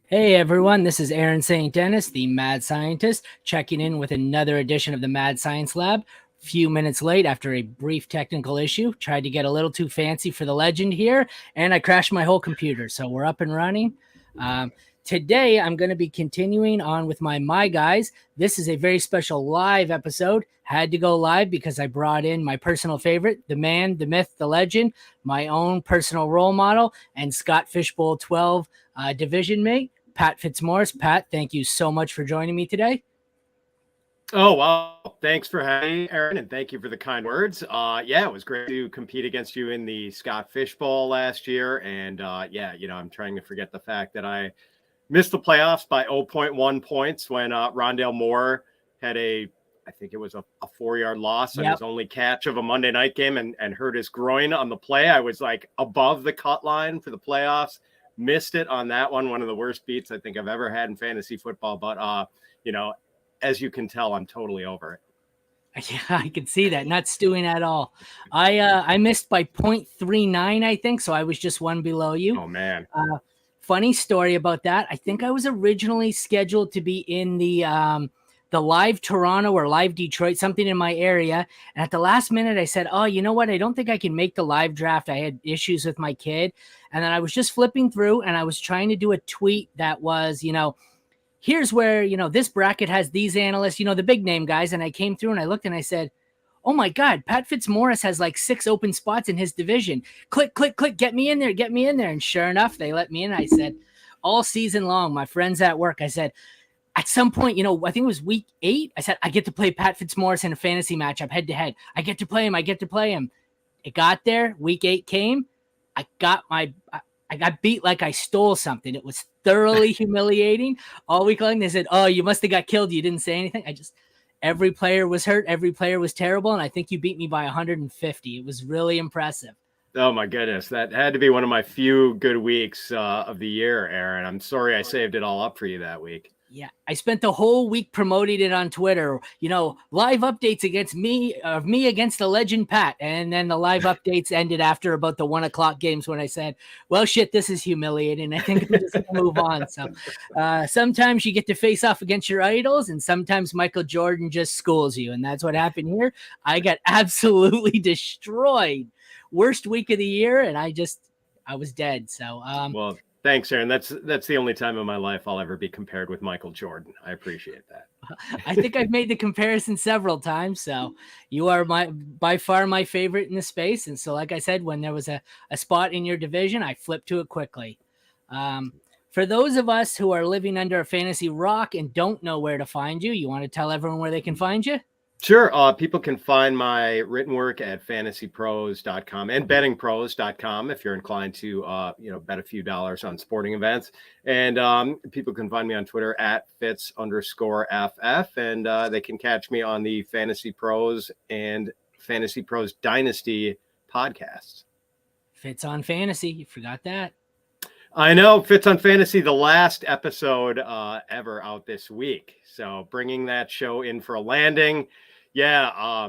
Hey everyone, this is Aaron St. Dennis, the Mad Scientist, checking in with another edition of the Mad Science Lab. Few minutes late after a brief technical issue. Tried to get a little too fancy for the legend here, and I crashed my whole computer. So we're up and running. Today, I'm going to be continuing on with my guys. This is a very special live episode. Had to go live because I brought in my personal favorite, the man, the myth, the legend, my own personal role model, and Scott Fishbowl 12 division mate, Pat Fitzmaurice. Pat, thank you so much for joining me today. Oh, wow. Thanks for having me, Aaron, and thank you for the kind words. Yeah, it was great to compete against you in the Scott Fishbowl last year. And I'm trying to forget the fact that I missed the playoffs by 0.1 points when Rondale Moore had I think it was a 4-yard loss on his only catch of a Monday night game and hurt his groin on the play. I was like above the cut line for the playoffs. Missed it on that one of the worst beats I think I've ever had in fantasy football. But, as you can tell, I'm totally over it. Yeah, I can see that. Not stewing at all. I missed by 0.39, I think, so I was just one below you. Oh, man. Funny story about that. I think I was originally scheduled to be in the live Toronto or live Detroit, something in my area. And at the last minute, I said, oh, you know what? I don't think I can make the live draft. I had issues with my kid. And then I was just flipping through and I was trying to do a tweet that was, here's where, this bracket has these analysts, the big name guys. And I came through and I looked and I said, oh my God, Pat Fitzmaurice has like 6 open spots in his division. Click, click, click, get me in there, get me in there. And sure enough, they let me in. I said, all season long, my friends at work, I said, at some point, I think it was week 8, I said, I get to play Pat Fitzmaurice in a fantasy matchup head to head. I get to play him. It got there. Week 8 came. I got beat like I stole something. It was thoroughly humiliating all week long. They said, oh, you must have got killed. You didn't say anything. Every player was hurt. Every player was terrible. And I think you beat me by 150. It was really impressive. Oh, my goodness. That had to be one of my few good weeks of the year, Aaron. I'm sorry I saved it all up for you that week. Yeah, I spent the whole week promoting it on Twitter, live updates against me against the legend Pat. And then the live updates ended after about the 1:00 games when I said, well, shit, this is humiliating. I think we're just going to move on. So sometimes you get to face off against your idols and sometimes Michael Jordan just schools you. And that's what happened here. I got absolutely destroyed. Worst week of the year. And I was dead. So, well, thanks, Aaron. That's the only time in my life I'll ever be compared with Michael Jordan. I appreciate that. I think I've made the comparison several times. So you are by far my favorite in the space. And so, like I said, when there was a spot in your division, I flipped to it quickly. For those of us who are living under a fantasy rock and don't know where to find you, you want to tell everyone where they can find you? Sure. People can find my written work at fantasypros.com and bettingpros.com if you're inclined to, bet a few dollars on sporting events. And people can find me on Twitter at Fitz_FF. And they can catch me on the Fantasy Pros and Fantasy Pros Dynasty podcasts. Fitz on Fantasy. You forgot that. I know. Fitz on Fantasy, the last episode ever out this week. So bringing that show in for a landing. Yeah.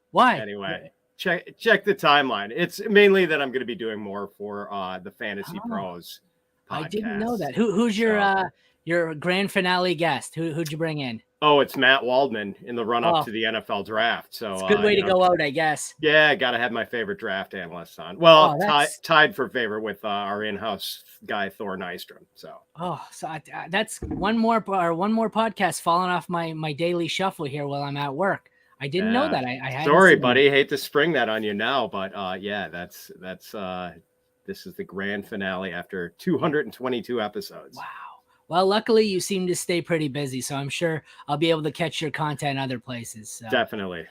Why? Anyway, check the timeline. It's mainly that I'm going to be doing more for the Fantasy Pros podcast. I didn't know that. Who's your grand finale guest? Who'd you bring in? Oh, it's Matt Waldman in the run-up to the NFL draft. So it's a good way to go out, I guess. Yeah, got to have my favorite draft analyst on. Well, tied for favorite with our in-house guy, Thor Nystrom. So that's one more podcast falling off my daily shuffle here while I'm at work. I didn't know that. I had. Sorry, buddy. Hate to spring that on you now, but that's this is the grand finale after 222 episodes. Wow. Well, luckily you seem to stay pretty busy, so I'm sure I'll be able to catch your content other places. So. Definitely.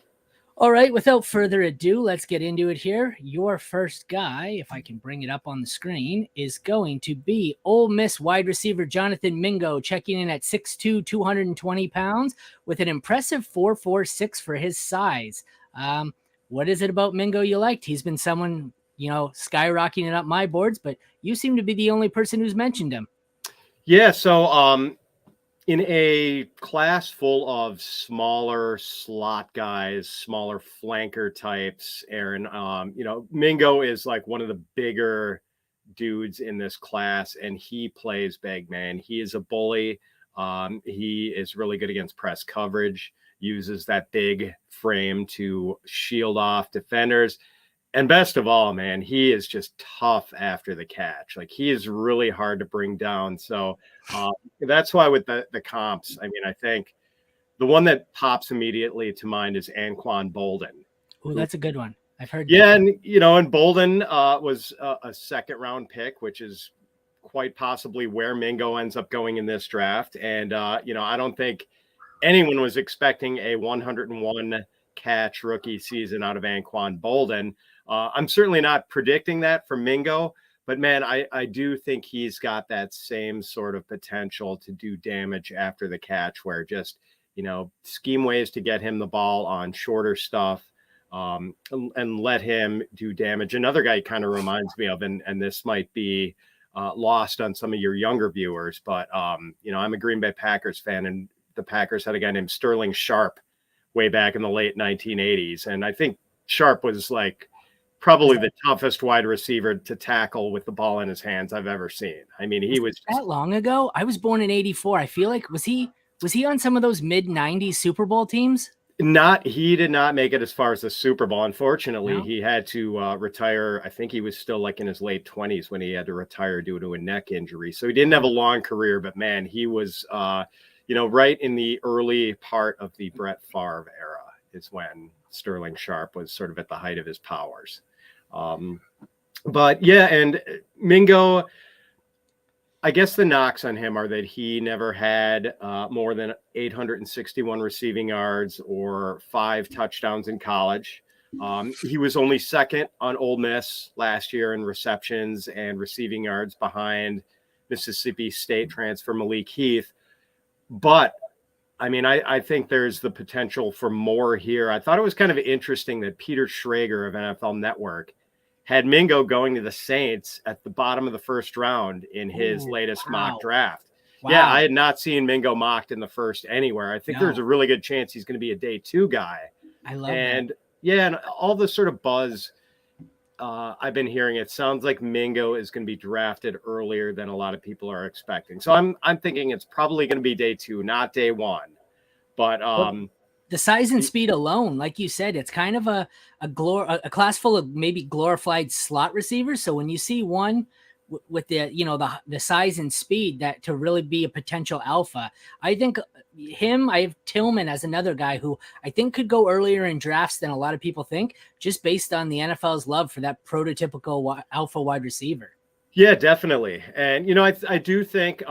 All right, without further ado, let's get into it here. Your first guy, if I can bring it up on the screen, is going to be Ole Miss wide receiver Jonathan Mingo, checking in at 6'2", 220 pounds, with an impressive 4.46 for his size. What is it about Mingo you liked? He's been someone, skyrocketing up my boards, but you seem to be the only person who's mentioned him. Yeah, so in a class full of smaller slot guys, smaller flanker types, Aaron, Mingo is like one of the bigger dudes in this class, and he plays big, man. He is a bully. He is really good against press coverage, uses that big frame to shield off defenders. And best of all, man, he is just tough after the catch. Like, he is really hard to bring down. So that's why with the comps, I mean, I think the one that pops immediately to mind is Anquan Bolden. Oh, that's a good one. I've heard. Yeah, that. And Bolden was a second round pick, which is quite possibly where Mingo ends up going in this draft. And I don't think anyone was expecting a 101 catch rookie season out of Anquan Bolden. I'm certainly not predicting that for Mingo, but man, I do think he's got that same sort of potential to do damage after the catch, where just, scheme ways to get him the ball on shorter stuff, and let him do damage. Another guy kind of reminds me of, and this might be lost on some of your younger viewers, but I'm a Green Bay Packers fan, and the Packers had a guy named Sterling Sharp way back in the late 1980s. And I think Sharp was like probably the toughest wide receiver to tackle with the ball in his hands I've ever seen. I mean, he was that long ago. I was born in 84. I feel like, was he on some of those mid 90s Super Bowl teams? He did not make it as far as the Super Bowl. Unfortunately, no. He had to retire. I think he was still like in his late 20s when he had to retire due to a neck injury. So he didn't have a long career, but man, he was, right in the early part of the Brett Favre era is when Sterling Sharp was sort of at the height of his powers. But yeah, and Mingo, I guess the knocks on him are that he never had more than 861 receiving yards or 5 touchdowns in college. He was only second on Ole Miss last year in receptions and receiving yards behind Mississippi State transfer Malik Heath. But I mean, I think there's the potential for more here. I thought it was kind of interesting that Peter Schrager of NFL Network had Mingo going to the Saints at the bottom of the first round in his latest mock draft. Wow. Yeah, I had not seen Mingo mocked in the first anywhere. I think there's a really good chance he's going to be a day 2 guy. I love that. Yeah, and all the sort of buzz I've been hearing, it sounds like Mingo is going to be drafted earlier than a lot of people are expecting. So I'm thinking it's probably going to be day 2, not day 1. But the size and speed alone, like you said, it's kind of a class full of maybe glorified slot receivers. So when you see one with the size and speed that to really be a potential alpha, I think I have Tillman as another guy who I think could go earlier in drafts than a lot of people think, just based on the NFL's love for that prototypical alpha wide receiver. Yeah, definitely. And, I do think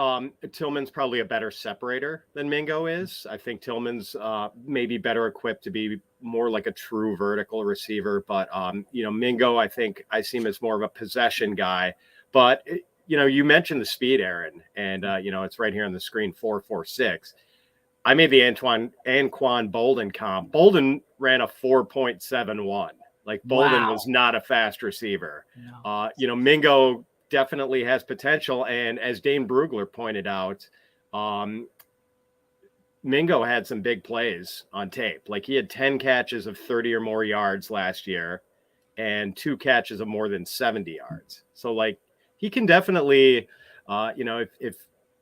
Tillman's probably a better separator than Mingo is. I think Tillman's maybe better equipped to be more like a true vertical receiver. But, Mingo, I think I see him as more of a possession guy. But, you mentioned the speed, Aaron, and, it's right here on the screen, 4.46. I made the Anquan Bolden comp. Bolden ran a 4.71. Like, Bolden was not a fast receiver. No. Mingo definitely has potential. And as Dane Brugler pointed out, Mingo had some big plays on tape. Like, he had 10 catches of 30 or more yards last year and 2 catches of more than 70 yards. So, like, he can definitely, if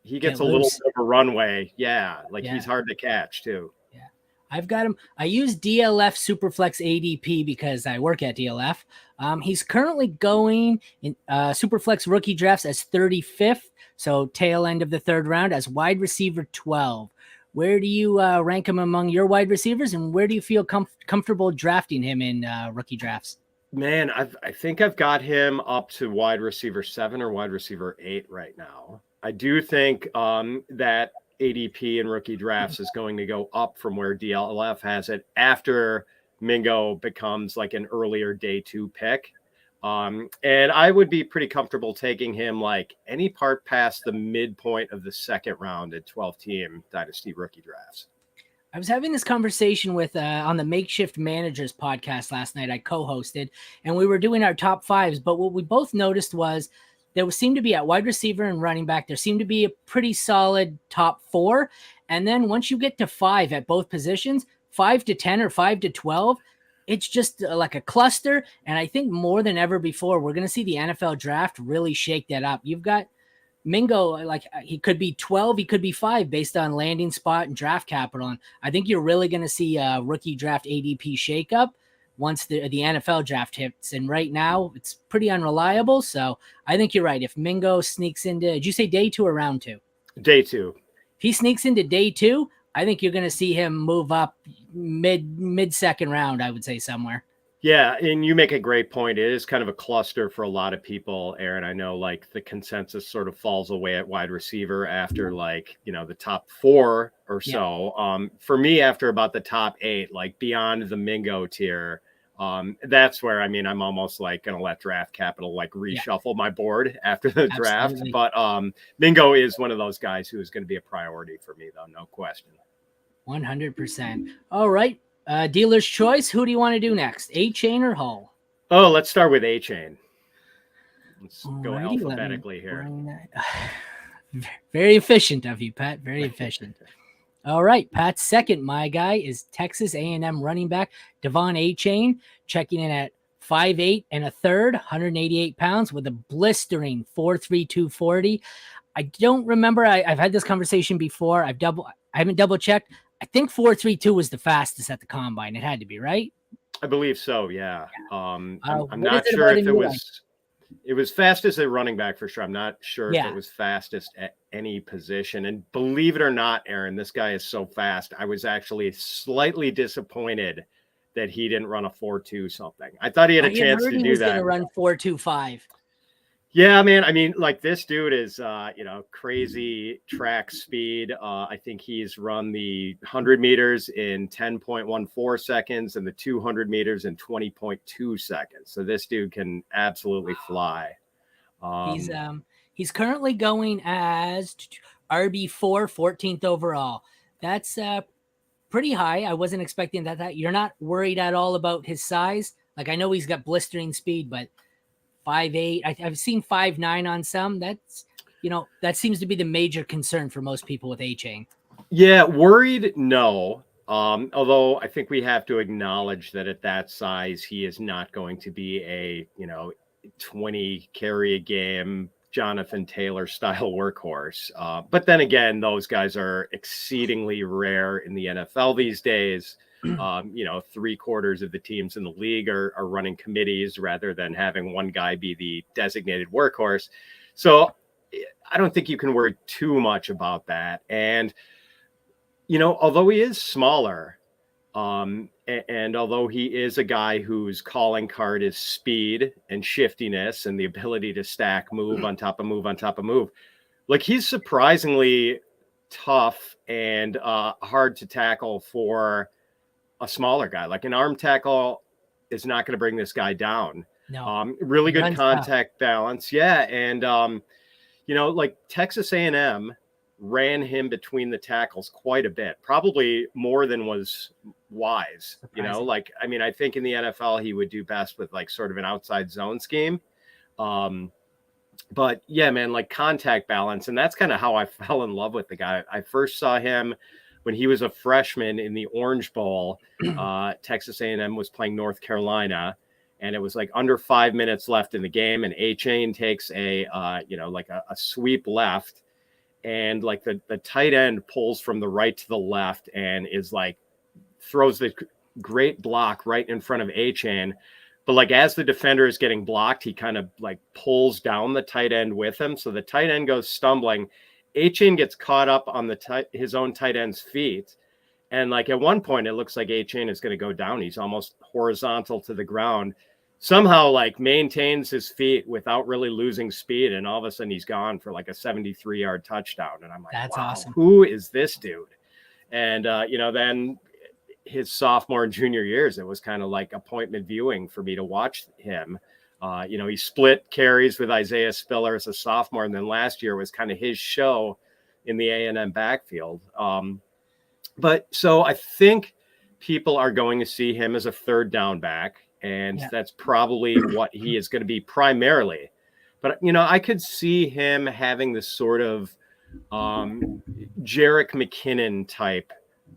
he gets a little bit of a runway, he's hard to catch too. Yeah, I've got him. I use DLF Superflex ADP because I work at DLF. He's currently going in Superflex rookie drafts as 35th, so tail end of the 3rd round, as wide receiver 12. Where do you rank him among your wide receivers, and where do you feel comfortable drafting him in rookie drafts? Man, I think I've got him up to wide receiver 7 or wide receiver 8 right now. I do think that ADP in rookie drafts is going to go up from where DLF has it after Mingo becomes like an earlier day 2 pick. And I would be pretty comfortable taking him like any part past the midpoint of the 2nd round at 12-team dynasty rookie drafts. I was having this conversation with on the Makeshift Managers podcast last night. I co-hosted, and we were doing our top 5s. But what we both noticed was there seemed to be at wide receiver and running back, there seemed to be a pretty solid top 4. And then once you get to 5 at both positions, 5 to 10 or 5 to 12, it's just like a cluster. And I think more than ever before, we're going to see the NFL draft really shake that up. You've got Mingo, like he could be 12, he could be 5 based on landing spot and draft capital. And I think you're really going to see a rookie draft ADP shakeup once the NFL draft hits. And right now it's pretty unreliable. So I think you're right. If Mingo sneaks into, did you say day 2 or round 2? Day 2. If he sneaks into day 2, I think you're going to see him move up mid second round, I would say somewhere. Yeah, and you make a great point. It is kind of a cluster for a lot of people, Aaron. I know like the consensus sort of falls away at wide receiver after like, the top 4 or so. Yeah. For me, after about the top 8, like beyond the Mingo tier, that's where, I'm almost like going to let draft capital like reshuffle my board after the draft. But Mingo is one of those guys who is going to be a priority for me, though. No question. 100%. All right. Dealer's choice. Who do you want to do next? A-Chain or Hull? Oh, let's start with A-Chain. Let's go alphabetically here. Very efficient of you, Pat. Very efficient. All right. Pat's second, my guy, is Texas A&M running back Devon A-Chain, checking in at 5'8" and a third, 188 pounds with a blistering 4.3 240. I don't remember. I've had this conversation before. I haven't double checked. I think 4.32 was the fastest at the combine. It had to be, right? I believe so. Yeah. I'm not sure if it was fastest at running back for sure. I'm not sure if it was fastest at any position. And believe it or not, Aaron, this guy is so fast. I was actually slightly disappointed that he didn't run a 4.2 something. I thought he had a chance to do that. He was going to run 4.25. Yeah, man. Like this dude is, crazy track speed. I think he's run the 100 meters in 10.14 seconds and the 200 meters in 20.2 seconds. So this dude can absolutely fly. He's currently going as RB4, 14th overall. That's pretty high. I wasn't expecting that. You're not worried at all about his size. Like I know he's got blistering speed, but 5'8". I've seen 5'9" on some. That's, that seems to be the major concern for most people with A-Chain. Yeah, worried, no. Although I think we have to acknowledge that at that size, he is not going to be a, 20 carry a game, Jonathan Taylor style workhorse. But then again, those guys are exceedingly rare in the NFL these days. 3/4 of the teams in the league are running committees rather than having one guy be the designated workhorse. So I don't think you can worry too much about that. And, although he is smaller, and although he is a guy whose calling card is speed and shiftiness and the ability to stack move on top of move on top of move, like he's surprisingly tough and hard to tackle for a smaller guy. Like an arm tackle is not going to bring this guy down. No. Really good contact balance. Yeah. And, like Texas A&M ran him between the tackles quite a bit, probably more than was wise. Surprising. I think in the NFL, he would do best with like sort of an outside zone scheme. But yeah, man, like contact balance. And that's kind of how I fell in love with the guy. I first saw him when he was a freshman in the Orange Bowl. Texas A&M was playing North Carolina, and it was like under 5 minutes left in the game. And A-Chain takes a sweep left, and like the tight end pulls from the right to the left and is like throws the great block right in front of A-Chain. But like as the defender is getting blocked, he kind of like pulls down the tight end with him. So the tight end goes stumbling. A-Chain gets caught up on his own tight end's feet. And like at one point, it looks like A-Chain is going to go down. He's almost horizontal to the ground. Somehow like maintains his feet without really losing speed. And all of a sudden he's gone for like a 73-yard touchdown. And I'm like, that's wow, awesome. Who is this dude? And, then his sophomore and junior years, it was kind of like appointment viewing for me to watch him. He split carries with Isaiah Spiller as a sophomore, and then last year was kind of his show in the A&M backfield. But so I think people are going to see him as a third down back, and that's probably what he is going to be primarily. But, I could see him having this sort of Jerick McKinnon type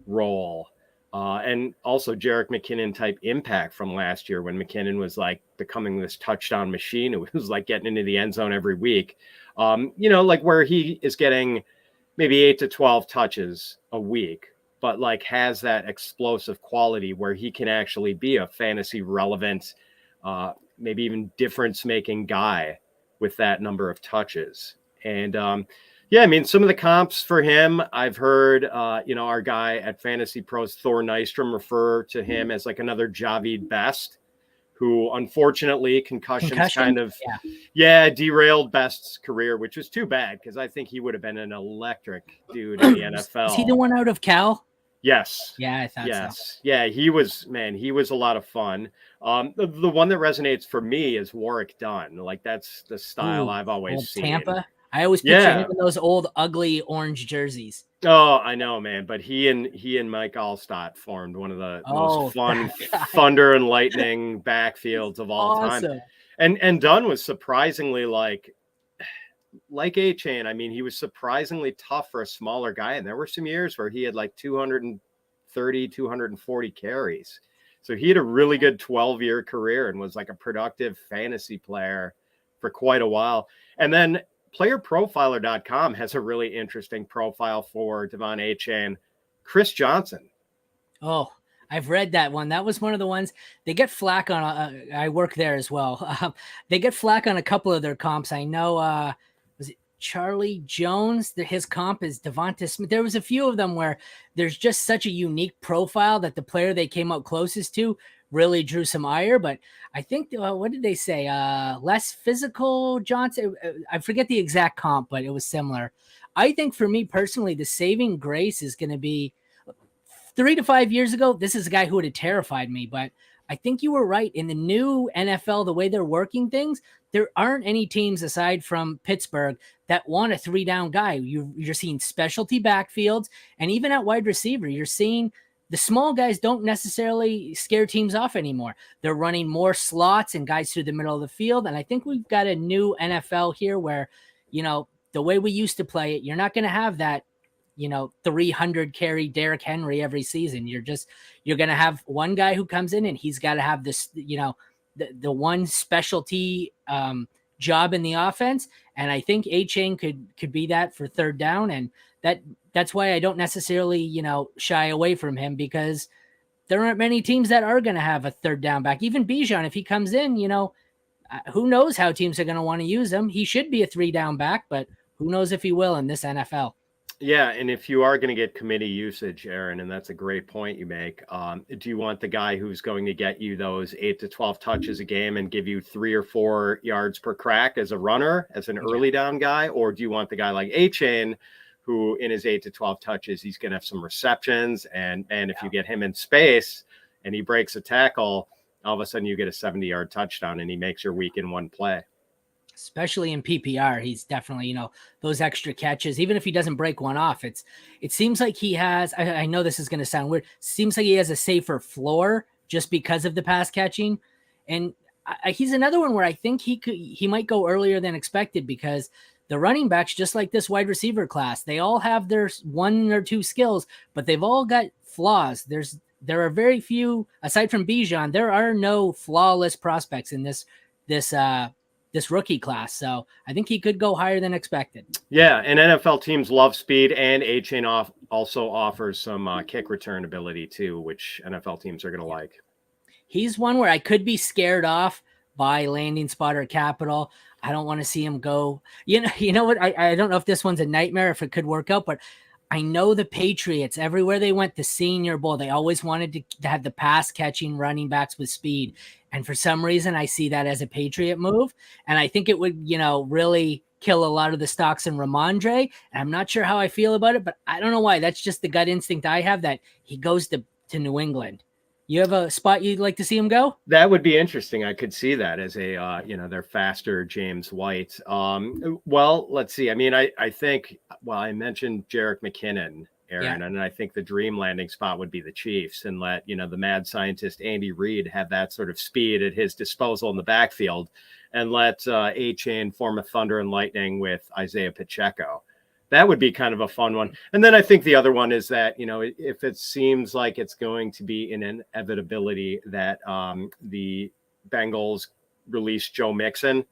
role And also Jerick McKinnon type impact from last year when McKinnon was like becoming this touchdown machine. It was like getting into the end zone every week. Like where he is getting maybe 8 to 12 touches a week, but like has that explosive quality where he can actually be a fantasy relevant, maybe even difference making guy with that number of touches. And yeah, I mean, some of the comps for him, I've heard, our guy at Fantasy Pros, Thor Nystrom, refer to him as like another Javid Best, who unfortunately concussions Concussion? kind of, derailed Best's career, which was too bad because I think he would have been an electric dude in the NFL. Is he the one out of Cal? Yes. Yeah, I thought so. Yeah, he was a lot of fun. The one that resonates for me is Warwick Dunn. Like that's the style I've always seen. Tampa. I always picture him in those old ugly orange jerseys. Oh, I know, man. But he and Mike Allstott formed one of the most fun thunder and lightning backfields of all time. And Dunn was surprisingly like A-Chain. I mean, he was surprisingly tough for a smaller guy. And there were some years where he had like 230, 240 carries. So he had a really good 12-year career and was like a productive fantasy player for quite a while. And then playerprofiler.com has a really interesting profile for Devon A-Chain. Chris Johnson. Oh, I've read that one. That was one of the ones they get flack on. I work there as well. They get flack on a couple of their comps. I know, was it Charlie Jones? His comp is Devonta Smith. There was a few of them where there's just such a unique profile that the player they came out closest to really drew some ire. But I think, what did they say? Less physical Johnson. I forget the exact comp, but it was similar. I think for me personally, the saving grace is going to be 3 to 5 years ago. This is a guy who would have terrified me, but I think you were right. In the new NFL, the way they're working things, there aren't any teams aside from Pittsburgh that want a 3-down guy. You're seeing specialty backfields, and even at wide receiver, you're seeing the small guys don't necessarily scare teams off anymore. They're running more slots and guys through the middle of the field. And I think we've got a new NFL here where, the way we used to play it, you're not going to have that, 300 carry Derrick Henry every season. You're going to have one guy who comes in and he's got to have this, the one specialty job in the offense. And I think A-Chain could be that for third down. And that's why I don't necessarily, shy away from him, because there aren't many teams that are going to have a third down back. Even Bijan, if he comes in, who knows how teams are going to want to use him. He should be a 3-down back, but who knows if he will in this NFL. Yeah, and if you are going to get committee usage, Aaron, and that's a great point you make, do you want the guy who's going to get you those 8 to 12 touches a game and give you 3 or 4 yards per crack as a runner, as an early down guy? Or do you want the guy like A-Chain who in his 8 to 12 touches, he's going to have some receptions, and if you get him in space and he breaks a tackle, all of a sudden you get a 70-yard touchdown and he makes your week in one play. Especially in PPR, he's definitely, those extra catches. Even if he doesn't break one off, it seems like he has, I know this is going to sound weird, seems like he has a safer floor just because of the pass catching. And he's another one where I think he might go earlier than expected, because the running backs, just like this wide receiver class, they all have their 1 or 2 skills, but they've all got flaws. There are very few, aside from Bijan, there are no flawless prospects in this rookie class. So I think he could go higher than expected. Yeah, and NFL teams love speed, and A-Chain also offers some kick return ability too, which NFL teams are going to like. He's one where I could be scared off by landing spot or capital. I don't want to see him go. You know what? I don't know if this one's a nightmare, if it could work out, but I know the Patriots, everywhere they went, the Senior Bowl, they always wanted to have the pass catching running backs with speed. And for some reason, I see that as a Patriot move. And I think it would, really kill a lot of the stocks in Ramondre. And I'm not sure how I feel about it, but I don't know why. That's just the gut instinct I have, that he goes to New England. You have a spot you'd like to see him go? That would be interesting. I could see that as a, their faster James White. Well, let's see. I mean, I think, I mentioned Jerick McKinnon, Aaron, and I think the dream landing spot would be the Chiefs, and let, the mad scientist Andy Reid have that sort of speed at his disposal in the backfield, and let A-Chain form a thunder and lightning with Isaiah Pacheco. That would be kind of a fun one. And then I think the other one is that, if it seems like it's going to be an inevitability that the Bengals release Joe Mixon,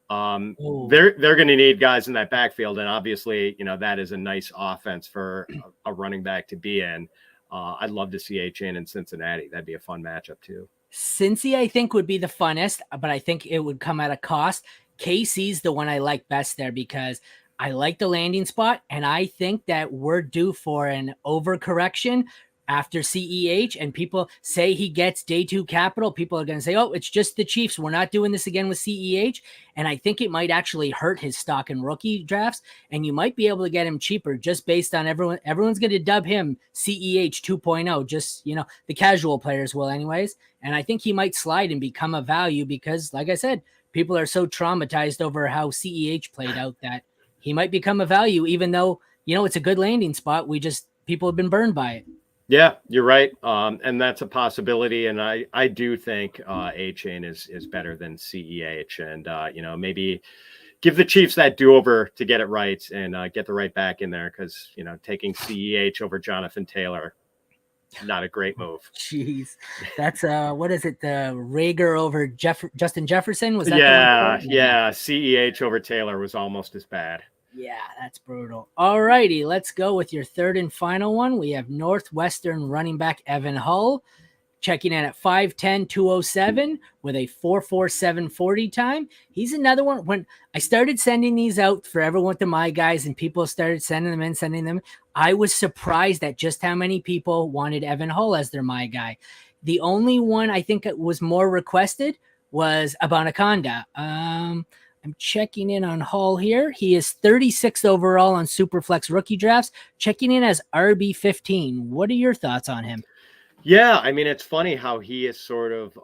they're going to need guys in that backfield. And obviously, that is a nice offense for a running back to be in. I'd love to see A-Chain in Cincinnati. That'd be a fun matchup too. Cincy, I think, would be the funnest, but I think it would come at a cost. KC's the one I like best there because I like the landing spot, and I think that we're due for an overcorrection after CEH, and people say he gets day 2 capital. People are going to say, oh, it's just the Chiefs. We're not doing this again with CEH. And I think it might actually hurt his stock in rookie drafts, and you might be able to get him cheaper just based on everyone's going to dub him CEH 2.0, just, the casual players will anyways. And I think he might slide and become a value because, like I said, people are so traumatized over how CEH played out that he might become a value, even though, it's a good landing spot. People have been burned by it. Yeah, you're right. And that's a possibility. And I do think A-Chain is better than CEH. And, maybe give the Chiefs that do-over to get it right and get the right back in there because, taking CEH over Jonathan Taylor, not a great move. Jeez. That's, what is it? The Rager over Justin Jefferson? Was that Yeah. CEH over Taylor was almost as bad. Yeah, that's brutal. All righty, let's go with your third and final one. We have Northwestern running back Evan Hull checking in at 5'10", 207 with a 4.47 40 time. He's another one. When I started sending these out for everyone to my guys and people started sending them, I was surprised at just how many people wanted Evan Hull as their my guy. The only one I think it was more requested was Abanaconda. I'm checking in on Hall here. He is 36th overall on Superflex rookie drafts, checking in as RB15. What are your thoughts on him? Yeah, I mean, it's funny how he is sort of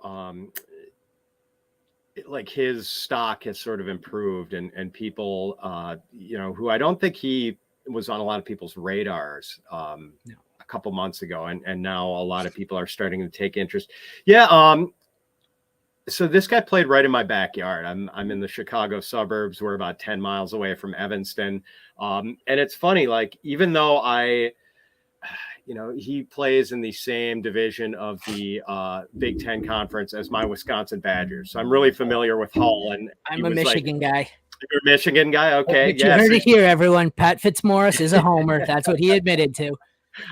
like his stock has sort of improved and people, who I don't think he was on a lot of people's radars a couple months ago. And now a lot of people are starting to take interest. Yeah. So this guy played right in my backyard. I'm in the Chicago suburbs. We're about 10 miles away from Evanston. And it's funny, like, even though he plays in the same division of the Big Ten Conference as my Wisconsin Badgers. So I'm really familiar with Hull. And I'm a Michigan guy. You're a Michigan guy? Okay. But you heard it here, everyone. Pat Fitzmaurice is a homer. That's what he admitted to.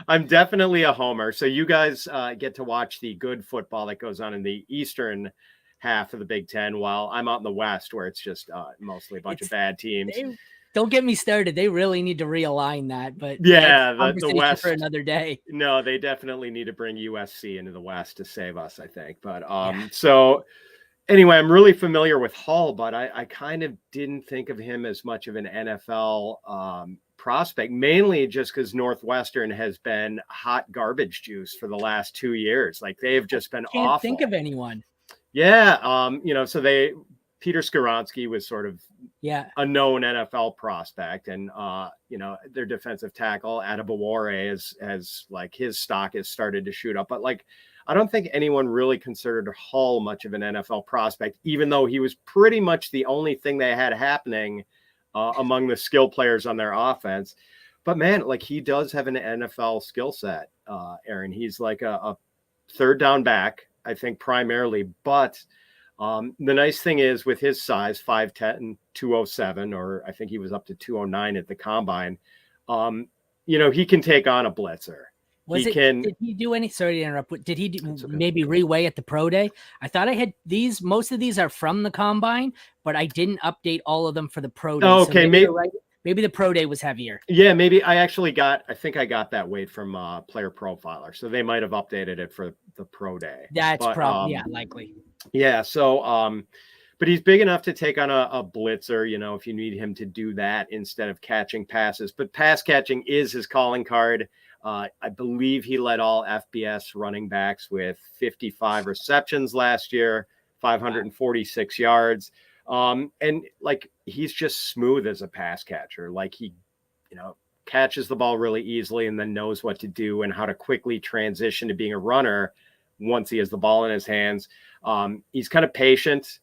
I'm definitely a homer. So you guys get to watch the good football that goes on in the Eastern half of the Big Ten, while I'm out in the West where it's just mostly a bunch of bad teams. Don't get me started. They really need to realign that, but yeah, the West for another day. No, they definitely need to bring USC into the West to save us, I think. But so anyway, I'm really familiar with Hull, but I kind of didn't think of him as much of an NFL prospect, mainly just because Northwestern has been hot garbage juice for the last 2 years. Like they've just been awful. Can't think of anyone. Yeah. So Peter Skoronski was sort of a known NFL prospect, and their defensive tackle Adebawore has like his stock has started to shoot up, but like I don't think anyone really considered Hull much of an NFL prospect, even though he was pretty much the only thing they had happening among the skill players on their offense. But man, like he does have an NFL skill set, Aaron. He's like a third down back, I think primarily, but the nice thing is with his size, 5'10", 207, or I think he was up to 209 at the combine, he can take on a blitzer. Did he do any, sorry to interrupt, did he maybe reweigh at the pro day? I thought I had these, most of these are from the combine, but I didn't update all of them for the pro day. Oh, okay. So maybe the pro day was heavier. Yeah, maybe I think I got that weight from Player Profiler. So they might have updated it for the pro day. That's probably, likely. Yeah. So, but he's big enough to take on a blitzer, if you need him to do that instead of catching passes. But pass catching is his calling card. I believe he led all FBS running backs with 55 receptions last year, 546 yards. And like, he's just smooth as a pass catcher. Like he, catches the ball really easily and then knows what to do and how to quickly transition to being a runner once he has the ball in his hands. He's kind of patient,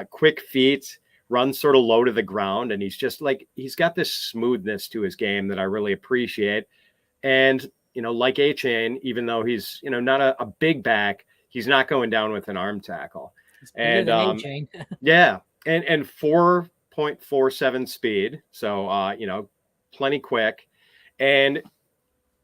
quick feet, runs sort of low to the ground, and he's just like, he's got this smoothness to his game that I really appreciate. And, like A-Chain, even though he's, not a big back, he's not going down with an arm tackle. It's bigger than A-Chain. Yeah. And 4.47 speed. So, plenty quick. And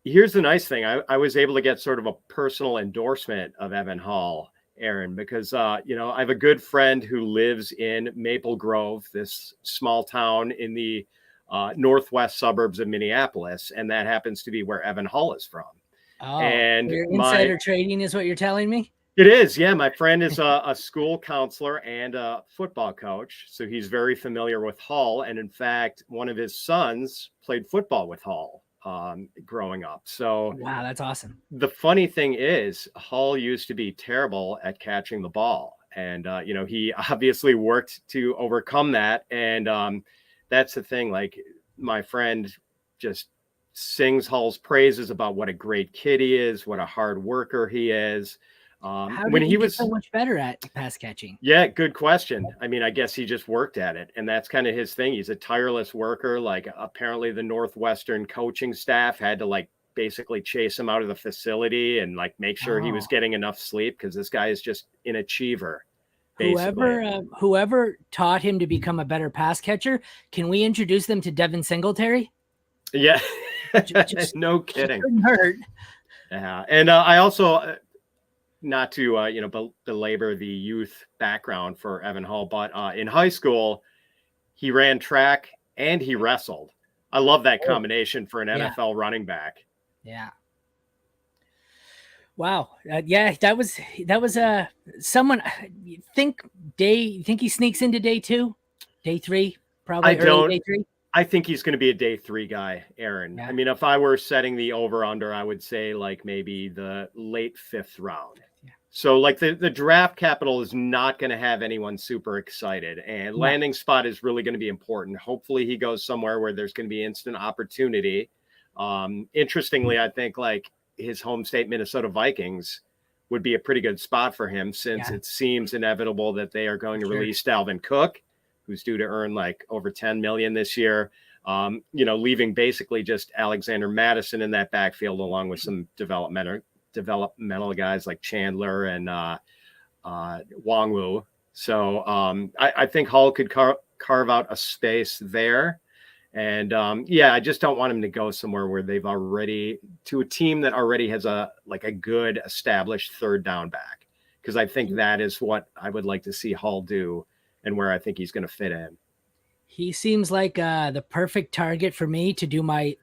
here's the nice thing. I was able to get sort of a personal endorsement of Evan Hall, Aaron, because, I have a good friend who lives in Maple Grove, this small town in the northwest suburbs of Minneapolis. And that happens to be where Evan Hall is from. Oh, and your insider trading is what you're telling me? It is. Yeah. My friend is a school counselor and a football coach. So he's very familiar with Hall. And in fact, one of his sons played football with Hall growing up. So wow, that's awesome. The funny thing is, Hall used to be terrible at catching the ball. And, he obviously worked to overcome that. And that's the thing. Like, my friend just sings Hall's praises about what a great kid he is, what a hard worker he is. How did he was so much better at pass catching? Yeah, good question. I mean, I guess he just worked at it, and that's kind of his thing. He's a tireless worker. Like, apparently the Northwestern coaching staff had to basically chase him out of the facility and make sure he was getting enough sleep, because this guy is just an achiever. Whoever taught him to become a better pass catcher, can we introduce them to Devin Singletary? Yeah, just, no kidding. Couldn't hurt. Yeah, and I also. Not to belabor the youth background for Evan Hall, but in high school he ran track and he wrestled. I love that combination for an NFL running back. Yeah. Wow. That was someone. Think he sneaks into day 2, day 3, probably early day 3. I think he's going to be a day 3 guy, Aaron. Yeah. I mean, if I were setting the over under, I would say maybe the late 5th round. Yeah. So the draft capital is not going to have anyone super excited, and landing spot is really going to be important. Hopefully he goes somewhere where there's going to be instant opportunity. Interestingly, I think his home state, Minnesota Vikings, would be a pretty good spot for him, since it seems inevitable that they are going to release Dalvin Cook, who's due to earn over $10 million this year. Leaving basically just Alexander Madison in that backfield, along with some developmental guys like Chandler and Wongwu. So I think Hall could carve out a space there. And I just don't want him to go somewhere where they've already, to a team that already has a good established third down back, because I think that is what I would like to see Hall do, and where I think he's going to fit in. He seems like the perfect target for me to do my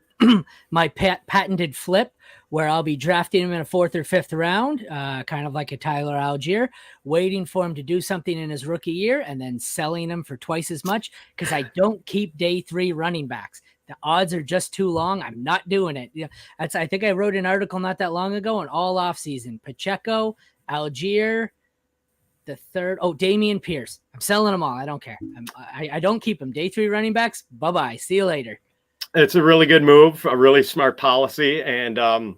my patented flip, where I'll be drafting him in a 4th or 5th round, kind of like a Tyler Algier, waiting for him to do something in his rookie year and then selling him for twice as much, because I don't keep day 3 running backs. The odds are just too long. I'm not doing it. I think I wrote an article not that long ago on all offseason. Pacheco, Algier, the third. Oh, Damian Pierce. I'm selling them all. I don't care. I don't keep them. Day 3 running backs. Bye-bye. See you later. It's a really good move, a really smart policy. And I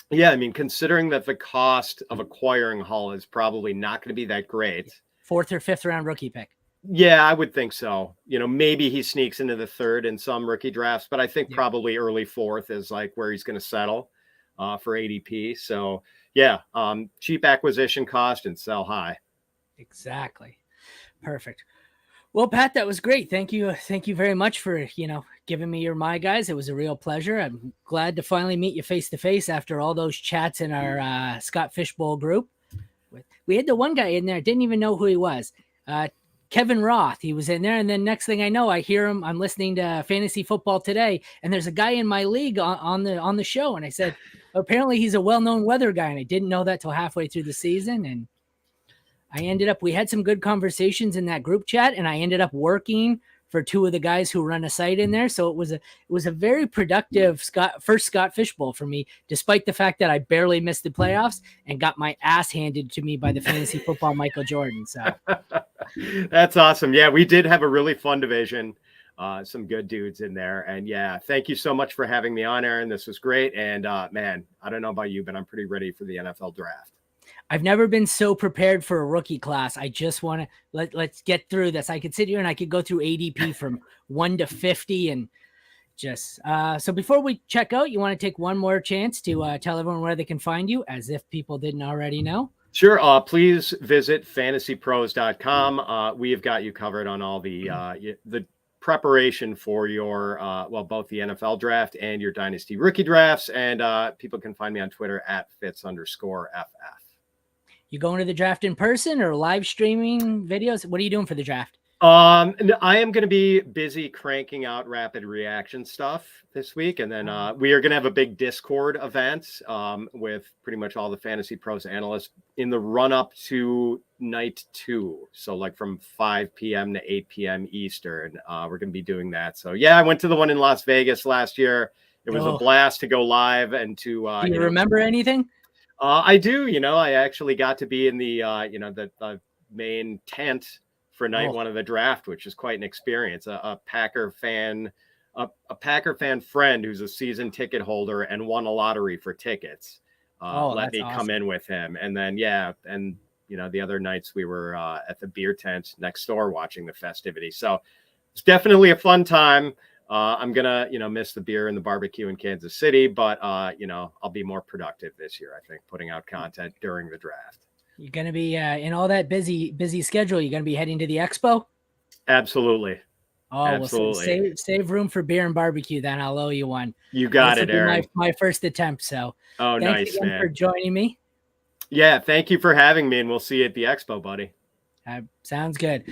mean, considering that the cost of acquiring Hall is probably not going to be that great. 4th or 5th round rookie pick. Yeah, I would think so. Maybe he sneaks into the 3rd in some rookie drafts, but I think probably early 4th is where he's going to settle for ADP. So cheap acquisition cost and sell high. Exactly. Perfect. Well, Pat, that was great. Thank you very much for, giving me your My Guys. It was a real pleasure. I'm glad to finally meet you face to face after all those chats in our Scott Fishbowl group. We had the one guy in there, didn't even know who he was. Kevin Roth, he was in there. And then next thing I know, I hear him. I'm listening to Fantasy Football Today, and there's a guy in my league on the show. And I said, apparently he's a well-known weather guy. And I didn't know that till halfway through the season. And we had some good conversations in that group chat, and I ended up working for 2 of the guys who run a site in there. So it was a very productive first Scott Fishbowl for me, despite the fact that I barely missed the playoffs and got my ass handed to me by the fantasy football Michael Jordan. So that's awesome. Yeah, we did have a really fun division. Some good dudes in there. And thank you so much for having me on, Aaron. This was great. And man, I don't know about you, but I'm pretty ready for the NFL draft. I've never been so prepared for a rookie class. I just want to let's get through this. I could sit here and I could go through ADP from 1 to 50 and just so before we check out, you want to take one more chance to tell everyone where they can find you, as if people didn't already know. Sure. Please visit fantasypros.com. We have got you covered on all the preparation for your both the NFL draft and your dynasty rookie drafts. And people can find me on Twitter at @Fitz_FF. You going to the draft in person or live streaming videos? What are you doing for the draft? I am going to be busy cranking out rapid reaction stuff this week. And then we are going to have a big Discord event with pretty much all the Fantasy Pros analysts in the run up to night 2. So like from 5 p.m. to 8 p.m. Eastern, we're going to be doing that. So yeah, I went to the one in Las Vegas last year. It was a blast to go live and to, do you remember anything? I do, I actually got to be in the, the main tent for night 1 of the draft, which is quite an experience. A Packer fan friend who's a season ticket holder and won a lottery for tickets. Let me come in with him. And then, the other nights we were at the beer tent next door watching the festivities. So it's definitely a fun time. I'm going to, miss the beer and the barbecue in Kansas City, but, I'll be more productive this year, I think, putting out content during the draft. You're going to be in all that busy schedule. You're going to be heading to the expo? Absolutely. Oh, absolutely. Well, save room for beer and barbecue. Then I'll owe you one. You got it, Aaron. My first attempt. So thanks nice, again man. for joining me. Yeah. Thank you for having me, and we'll see you at the expo, buddy. Sounds good.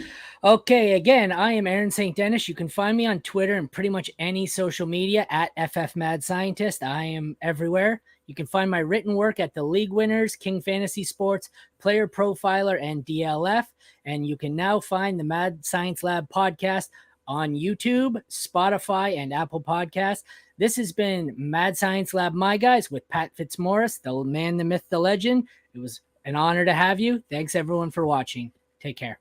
Okay. Again, I am Aaron St. Dennis. You can find me on Twitter and pretty much any social media at FF Mad Scientist. I am everywhere. You can find my written work at The League Winners, King Fantasy Sports, Player Profiler, and DLF. And you can now find the Mad Science Lab podcast on YouTube, Spotify, and Apple Podcasts. This has been Mad Science Lab, my guys, with Pat Fitzmaurice, the man, the myth, the legend. It was an honor to have you. Thanks, everyone, for watching. Take care.